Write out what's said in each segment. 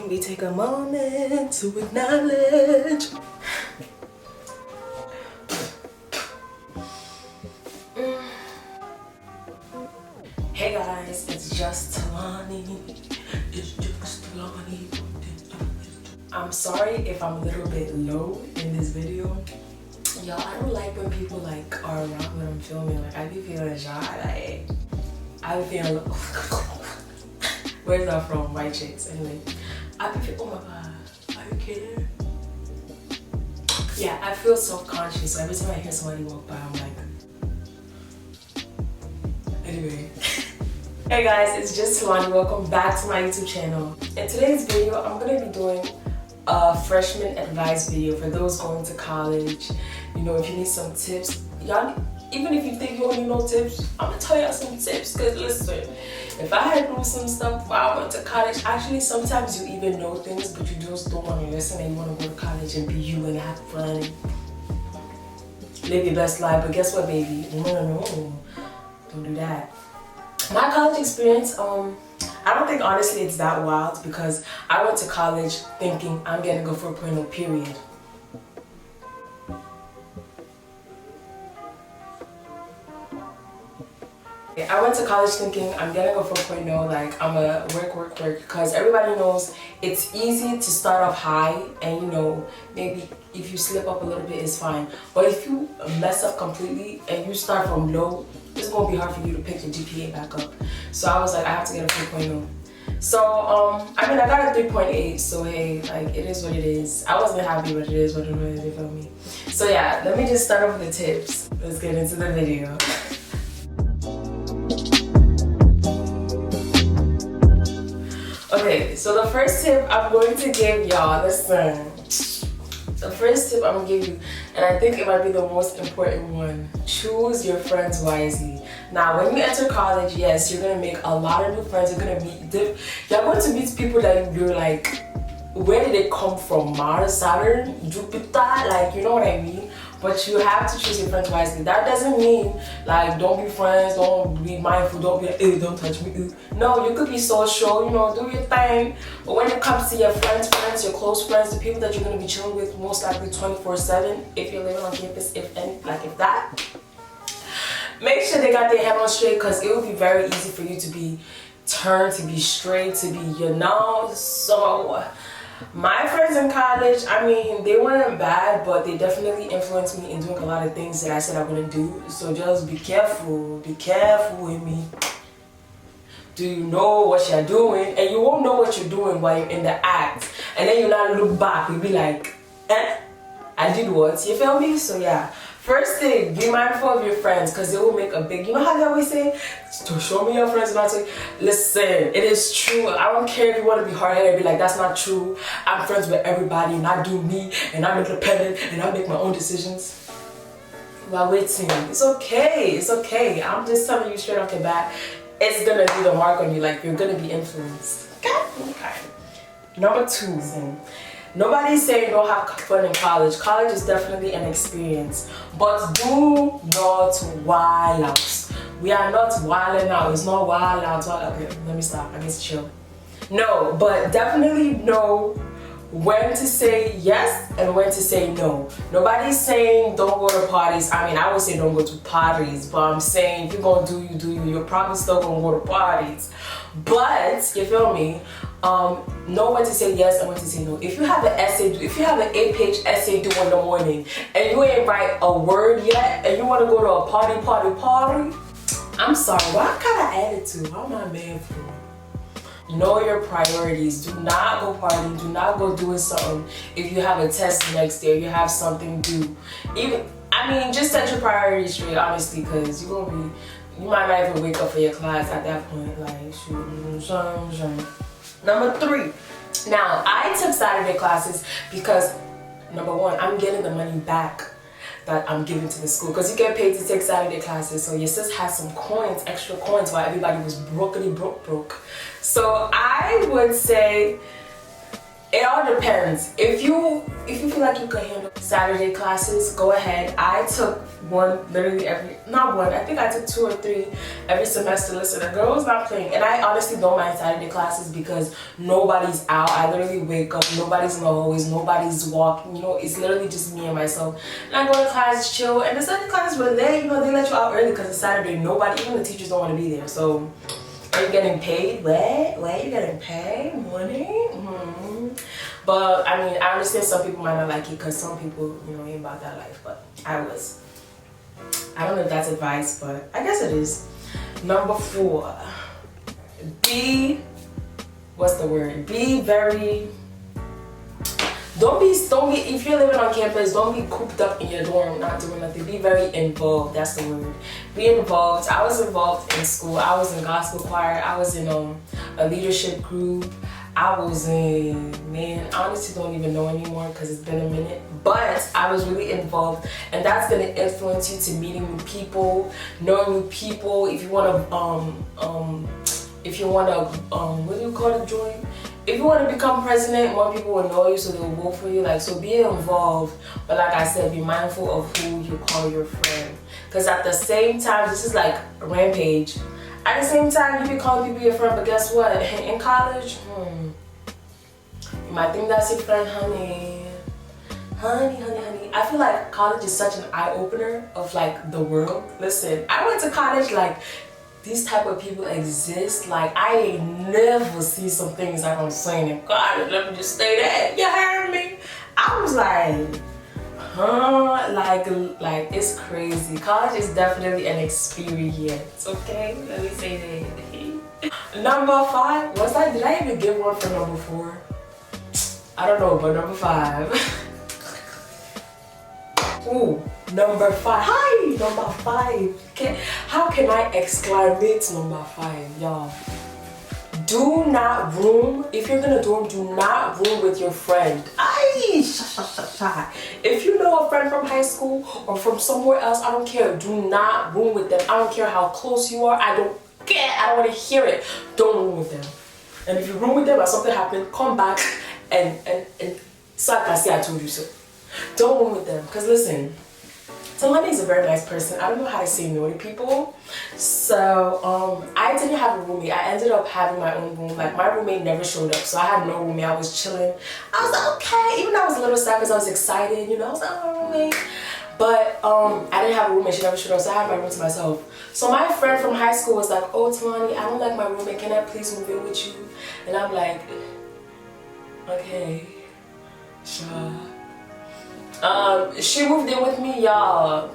Can we take a moment to acknowledge? Hey guys, it's just Tolani. It's just Tolani. I'm sorry if I'm a little bit low in this video. Y'all, I don't like when people like are around when I'm filming. Like I be feeling shy. Like I be feeling. Where's that from? White chicks. Anyway, I be feeling. Oh my god, are you kidding? Yeah, I feel self-conscious. So every time I hear somebody walk by, I'm like. Anyway. Hey guys, it's just Tolani. Welcome back to my YouTube channel. In today's video, I'm gonna be doing a freshman advice video for those going to college. You know, if you need some tips, y'all, even if you think you don't need no tips, I'm gonna tell y'all some tips. Cause listen, if I had to do some stuff while I went to college, actually sometimes you even know things, but you just don't want to listen and you want to go to college and be you and have fun, live your best life. But guess what, baby? No, don't do that. My college experience, I don't think honestly it's that wild because I went to college thinking I'm gonna go for a 4.0 period. I went to college thinking I'm gonna go for 4.0, like I'm a work, because everybody knows it's easy to start off high and you know, maybe if you slip up a little bit it's fine. But if you mess up completely and you start from low, it's gonna be hard for you to pick your GPA back up. So I was like, I have to get a 4.0. So, I mean, I got a 3.8, so hey, like, it is what it is. I wasn't happy, but it is what it is, you feel me? So yeah, let me just start off with the tips. Let's get into the video. Okay, so the first tip I'm going to give y'all, listen. The first tip I'm gonna give you, and I think it might be the most important one, choose your friends wisely. Now, when you enter college, yes, you're gonna make a lot of new friends. You're gonna meet, you're going to meet people that you're like, where did they come from? Mars, Saturn, Jupiter, like, you know what I mean? But you have to choose your friends wisely. That doesn't mean like don't be friends, don't be mindful, don't be ew, don't touch me. Ew. No, you could be social, you know, do your thing. But when it comes to your friends, your close friends, the people that you're gonna be chilling with most likely 24/7, if you're living on campus, if that, make sure they got their head on straight, because it will be very easy for you to be turned, to be straight, to be, you know. So my friends in college, I mean, they weren't bad, but they definitely influenced me in doing a lot of things that I said I wouldn't do. So just be careful with me. Do you know what you're doing? And you won't know what you're doing while you're in the act. And then you not look back, you'll be like, I did what? You feel me? So yeah. First thing, be mindful of your friends, because they will make a big, you know how they always say, to show me your friends, not to, listen, it is true. I don't care if you want to be hard-headed, be like, that's not true. I'm friends with everybody and I do me and I'm independent and I make my own decisions. While waiting, it's okay, it's okay. I'm just telling you straight off the bat, it's gonna leave a mark on you, like you're gonna be influenced. Okay. Number 2. Nobody's saying don't have fun in college. College is definitely an experience, but do not wild out. We are not wilding out. It's not wild out. Okay, let me stop. I need to chill. No, but definitely know when to say yes and when to say no. Nobody's saying don't go to parties. I mean, I would say don't go to parties, but I'm saying if you're gonna do you, you're probably still gonna go to parties. But you feel me? Know when to say yes and when to say no. If you have an essay, if you have an 8-page essay due in the morning and you ain't write a word yet and you want to go to a party, I'm sorry, what kind of attitude? How am I mad for? Know your priorities. Do not go partying. Do not go doing something if you have a test next day or you have something due. I mean, just set your priorities straight, honestly, because you might not even wake up for your class at that point. Like, shoot. Number 3. Now, I took Saturday classes because, number 1, I'm getting the money back that I'm giving to the school, because you get paid to take Saturday classes. So your sis has some coins, extra coins, while everybody was broke. So I would say It all depends. If you feel like you could handle Saturday classes, go ahead. I took one literally I think I took 2 or 3 every semester. Listen, the girl was not playing. And I honestly don't mind Saturday classes because nobody's out. I literally wake up, nobody's in the hallways, nobody's walking, you know, it's literally just me and myself. And I go to class, chill, and the Saturday classes were there, you know, they let you out early because it's Saturday. Nobody, even the teachers don't want to be there. So, are you getting paid? What? You getting paid? Money? But I mean, I understand some people might not like it because some people, you know, ain't about that life. But I was. I don't know if that's advice, but I guess it is. Number 4. What's the word? Be very. Don't be. If you're living on campus, don't be cooped up in your dorm, not doing nothing. Be very involved. That's the word. Be involved. I was involved in school. I was in gospel choir. I was in a leadership group. I was in, man, I honestly don't even know anymore because it's been a minute. But I was really involved, and that's gonna influence you to meeting new people, knowing new people. If you wanna, what do you call it, join? If you want to become president, more people will know you, so they'll vote for you. Like, so be involved, but like I said, be mindful of who you call your friend. Because at the same time, this is like a rampage. At the same time, you be calling people your friend, but guess what? In college, you might think that's your friend, honey. Honey. I feel like college is such an eye-opener of like the world. Listen, I went to college like these type of people exist. Like I ain't never see some things I don't say in college. Let me just say that. You heard me? I was like, like it's crazy. College is definitely an experience, okay? Let me say that. Number 5, did I even give one for number 4? I don't know, but number 5. Ooh, number 5. Hi, number 5. How can I exclamate number 5, y'all? Do not room. If you're gonna dorm, do not room with your friend. If you know a friend from high school or from somewhere else, I don't care. Do not room with them. I don't care how close you are. I don't care. I don't want to hear it. Don't room with them. And if you room with them and something happened, come back and so I can say I told you so. Don't room with them. Because listen, Tolani is a very nice person. I don't know how to say no to people. So I didn't have a roommate. I ended up having my own room. Like my roommate never showed up, so I had no roommate. I was chilling. I was like, okay. Even though I was a little sad because I was excited, you know, I was like, oh, roommate. But I didn't have a roommate. She never showed up, so I had my room to myself. So my friend from high school was like, oh, Tolani, I don't like my roommate. Can I please move in with you? And I'm like, okay, sure. She moved in with me, y'all.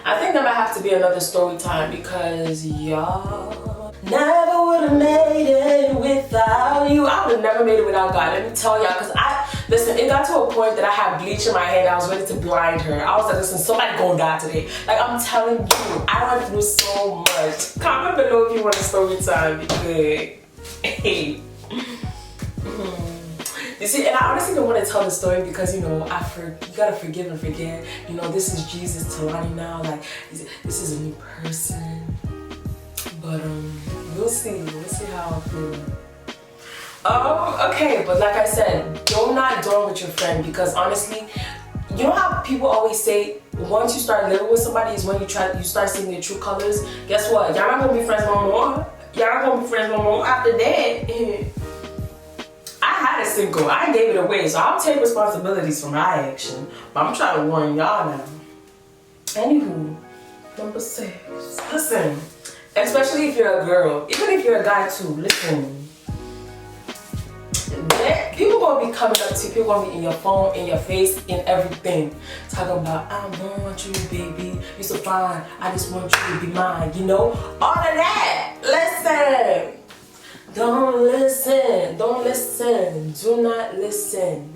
I think that might have to be another story time because y'all never would have made it without you. I would have never made it without God. Let me tell y'all, because listen, it got to a point that I had bleach in my hand. I was ready to blind her. I was like, listen, somebody gonna die today. Like, I'm telling you, I went through so much. Comment below if you want a story time. Hey. You see, and I honestly don't want to tell the story because, you know, you gotta forgive and forget. You know, this is Jesus Tolani now. Like, this is a new person. But we'll see how I feel. Okay, but like I said, do not dorm with your friend because honestly, you know how people always say once you start living with somebody is when you start seeing their true colors. Guess what? Y'all not gonna be friends no more. Y'all not gonna be friends no more after that. I had a single. I gave it away, so I'll take responsibilities for my action. But I'm trying to warn y'all now. Anywho, number 6. Listen, especially if you're a girl, even if you're a guy too, listen. People gonna be coming up to you, people gonna be in your phone, in your face, in everything. Talking about, I want you, baby. You're so fine. I just want you to be mine. You know? All of that. Listen. Don't listen. Do not listen.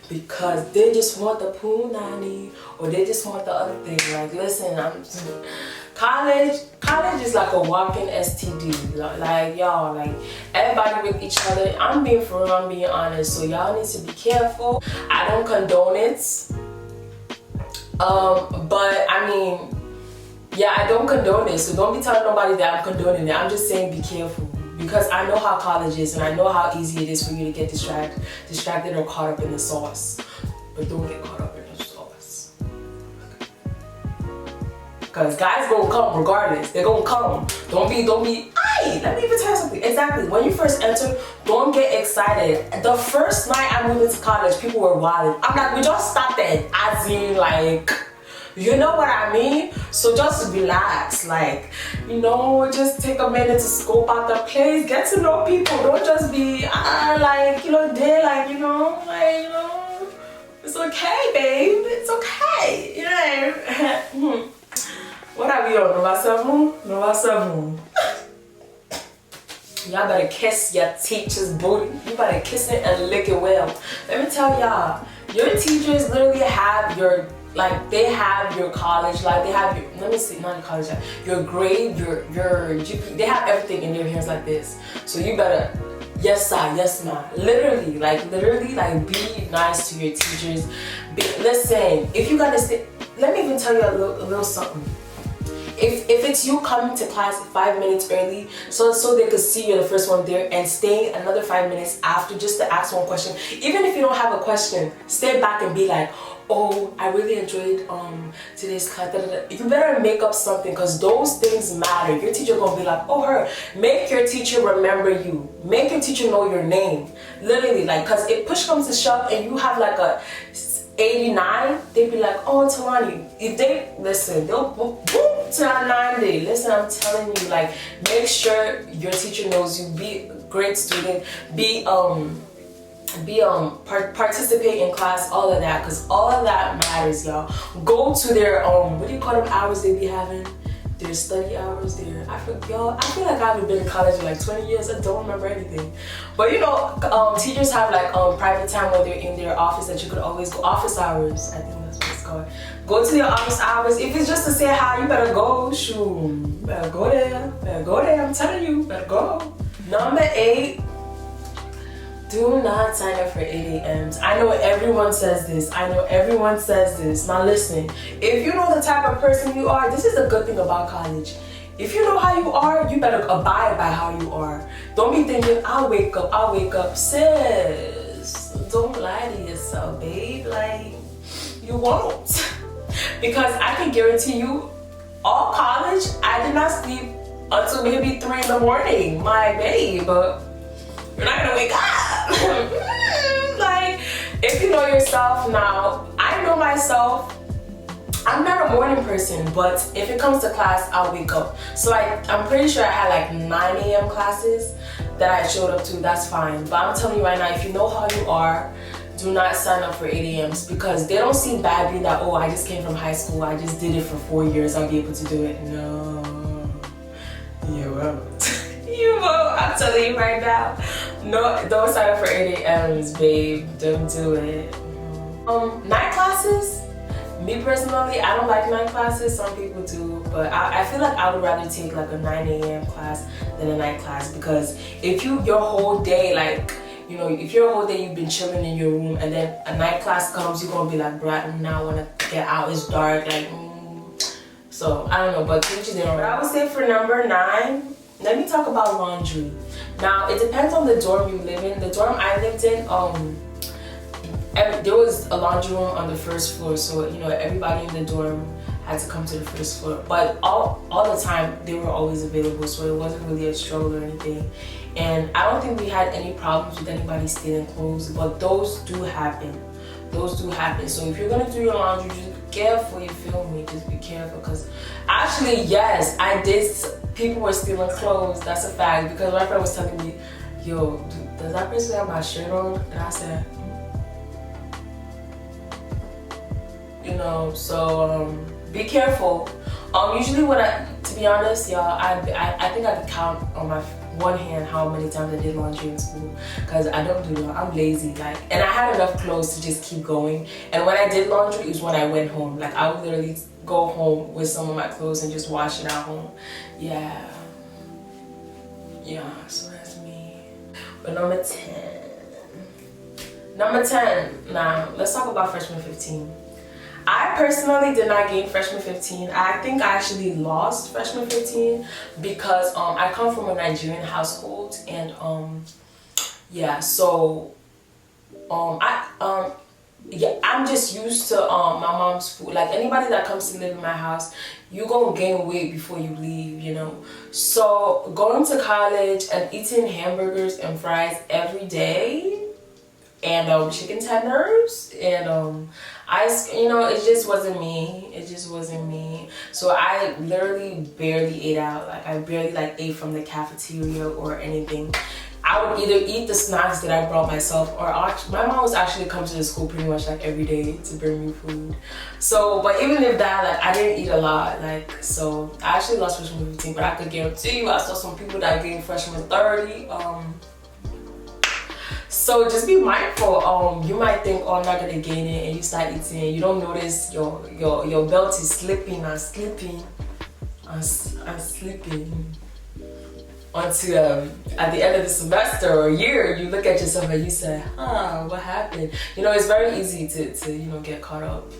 Because they just want the punani or they just want the other thing. Like, listen, college is like a walking STD. Like, y'all, like, everybody with each other. I'm being for real, I'm being honest. So y'all need to be careful. I don't condone it. But I mean, yeah, I don't condone it. So don't be telling nobody that I'm condoning it. I'm just saying be careful. because I know how college is and I know how easy it is for you to get distracted or caught up in the sauce. But don't get caught up in the sauce. Because guys gonna come regardless. They're gonna come. Don't be, let me even tell you something. Exactly, when you first enter, don't get excited. The first night I moved into college, people were wilding. I'm like, we just started, as in like, you know what I mean? So just relax, like, you know, just take a minute to scope out the place, get to know people. Don't just be like, you know, there, like, you know, it's okay, babe. It's okay, you know. What are we on? Number 7. Y'all better kiss your teacher's booty. You better kiss it and lick it well. Let me tell y'all, your teachers literally have your, like, they have your college, like they have your, let me see, not your college, your grade, your GP, they have everything in their hands like this. So you better, yes sir, yes ma'am, literally, like be nice to your teachers. Listen, if you gotta stay, let me even tell you a little something. If it's you coming to class 5 minutes early, so they could see you're the first one there, and staying another 5 minutes after just to ask one question, even if you don't have a question, stay back and be like, oh, I really enjoyed today's class. You better make up something, because those things matter. Your teacher gonna be like, oh, her. Make your teacher remember you. Make your teacher know your name. Literally, like, because if push comes to shove and you have like a 89, they'd be like, oh, Tolani. If they listen, they'll boom to that 90. Listen, I'm telling you, like, make sure your teacher knows you. Be a great student. Participate in class, all of that, because all of that matters, y'all. Go to their what do you call them hours they be having? Their study hours there. I feel like I haven't been in college in like 20 years. I don't remember anything. But you know, teachers have like private time when they're in their office that you could always go. Office hours, I think that's what it's called. Go to their office hours. If it's just to say hi, you better go. Shoot, better go there. Better go there. I'm telling you, better go. Number 8. Do not sign up for 8 a.m.s. I know everyone says this. Now listen, if you know the type of person you are, this is a good thing about college. If you know how you are, you better abide by how you are. Don't be thinking, I'll wake up. Sis, don't lie to yourself, babe. Like, you won't. Because I can guarantee you, all college, I did not sleep until maybe 3 in the morning. My babe. You're not gonna wake up. Like, if you know yourself now, I know myself, I'm not a morning person, but if it comes to class, I'll wake up. So I'm pretty sure I had like 9 a.m. classes that I showed up to, that's fine. But I'm telling you right now, if you know how you are, do not sign up for 8 a.m.s, because they don't seem bad being that, oh, I just came from high school, I just did it for 4 years, I'll be able to do it. No, you won't. You won't, I'm telling you right now. No, don't sign up for 8 a.m.s, babe. Don't do it. Night classes, me personally, I don't like night classes. Some people do, but I feel like I would rather take like a 9 a.m. class than a night class, because if your whole day, like, you know, if your whole day you've been chilling in your room and then a night class comes, you're gonna be like, bruh, now I wanna get out, it's dark, like, So, I don't know, but teachers, they don't. But I would say for number 9, let me talk about laundry. Now, it depends on the dorm you live in. The dorm I lived in, there was a laundry room on the first floor, so you know everybody in the dorm had to come to the first floor. But all the time they were always available, so it wasn't really a struggle or anything. And I don't think we had any problems with anybody stealing clothes, but those do happen. So if you're gonna do your laundry, just be careful. You feel me? Just be careful, because actually, yes, I did. People were stealing clothes. That's a fact, because my friend was telling me, yo, does that person have my shirt on? And I said, you know, so be careful. Usually to be honest, y'all, I think I could count on my one hand how many times I did laundry in school, because I don't do laundry. I'm lazy, like, and I had enough clothes to just keep going. And when I did laundry, it was when I went home. Like, I would literally go home with some of my clothes and just wash it at home. Yeah, so that's me. But number 10, now let's talk about freshman 15. I I personally did not gain freshman 15. I think I actually lost freshman 15 because I come from a Nigerian household, and yeah, so yeah, I'm just used to my mom's food. Like anybody that comes to live in my house, you gonna gain weight before you leave, you know. So going to college and eating hamburgers and fries every day, and chicken tenders, and ice, you know, it just wasn't me. It just wasn't me. So I literally barely ate out. Like I barely like ate from the cafeteria or anything. I would either eat the snacks that I brought myself, or my mom was actually come to the school pretty much like every day to bring me food. So, but even if that, like I didn't eat a lot, like, so I actually lost freshman 15, but I could guarantee you I saw some people that gained freshman 30. So just be mindful. You might think, oh, I'm not gonna gain it, and you start eating it. You don't notice your belt is slipping and slipping and slipping. Until at the end of the semester or year, you look at yourself and you say, what happened? You know, it's very easy to you know, get caught up.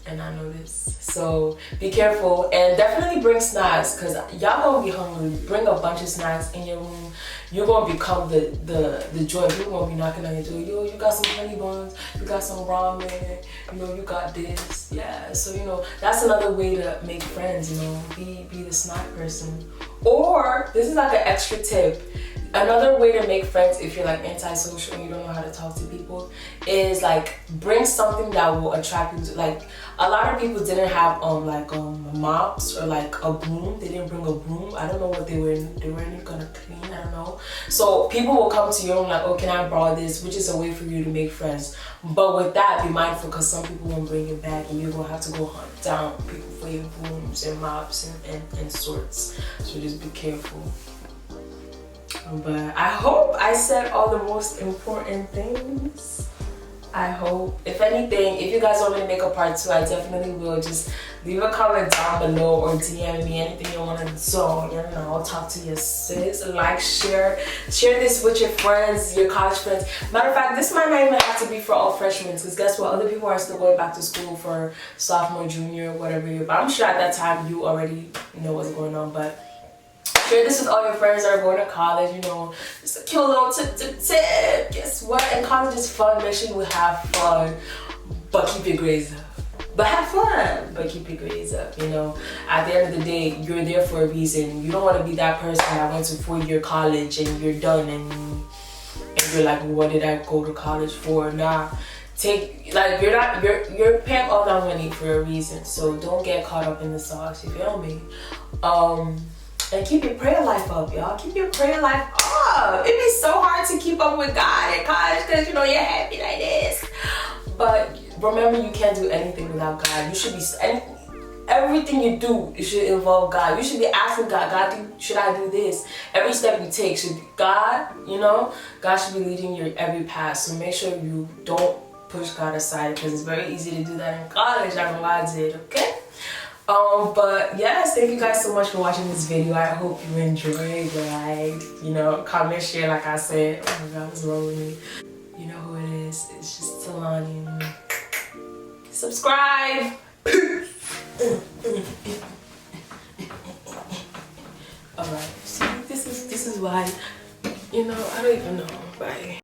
And I know this. So be careful, and definitely bring snacks, because y'all gonna be hungry. Bring a bunch of snacks in your room. You're gonna become the joy. People gonna be knocking on your door. Yo, you got some honey buns, you got some ramen, you know, you got this. Yeah, so you know, that's another way to make friends, you know, be the snack person. Or this is like an extra tip. Another way to make friends if you're like antisocial and you don't know how to talk to people is like bring something that will attract people. Like a lot of people didn't have mops or like a broom. They didn't bring a broom. I don't know what they weren't gonna clean. I don't know. So people will come to you and like, oh, can I borrow this? Which is a way for you to make friends. But with that, be mindful, because some people won't bring it back, and you're gonna have to go hunt down people for your brooms and mops and sorts. So just be careful. But I hope I said all the most important things. I hope. If anything, if you guys want me to make a part 2, I definitely will. Just leave a comment down below or DM me anything you want to do. You know, I'll talk to your sis. Like, share this with your friends, your college friends. Matter of fact, this might not even have to be for all freshmen, because guess what? Other people are still going back to school for sophomore, junior, whatever year. But I'm sure at that time you already know what's going on. But share this with all your friends that are going to college, you know. Just a cute little tip. Guess what? And college is fun. Make sure you have fun, but keep your grades up. But have fun, but keep your grades up, you know. At the end of the day, you're there for a reason. You don't want to be that person that went to 4-year college and you're done and you're like, what did I go to college for? Nah. You're paying all that money for a reason. So don't get caught up in the sauce, you feel me? And keep your prayer life up, y'all. Keep your prayer life up. It'd be so hard to keep up with God in college because, you know, you're happy like this. But remember, you can't do anything without God. You should be, everything you do, it should involve God. You should be asking God, should I do this? Every step you take should be God, you know? God should be leading your every path. So make sure you don't push God aside, because it's very easy to do that in college. I know I did, okay? But yes, thank you guys so much for watching this video. I hope you enjoyed the ride. You know, comment, share, like I said. Oh my God, what's wrong with me? You know who it is. It's just Tolani. Subscribe. Alright, so this is why, you know, I don't even know. Bye.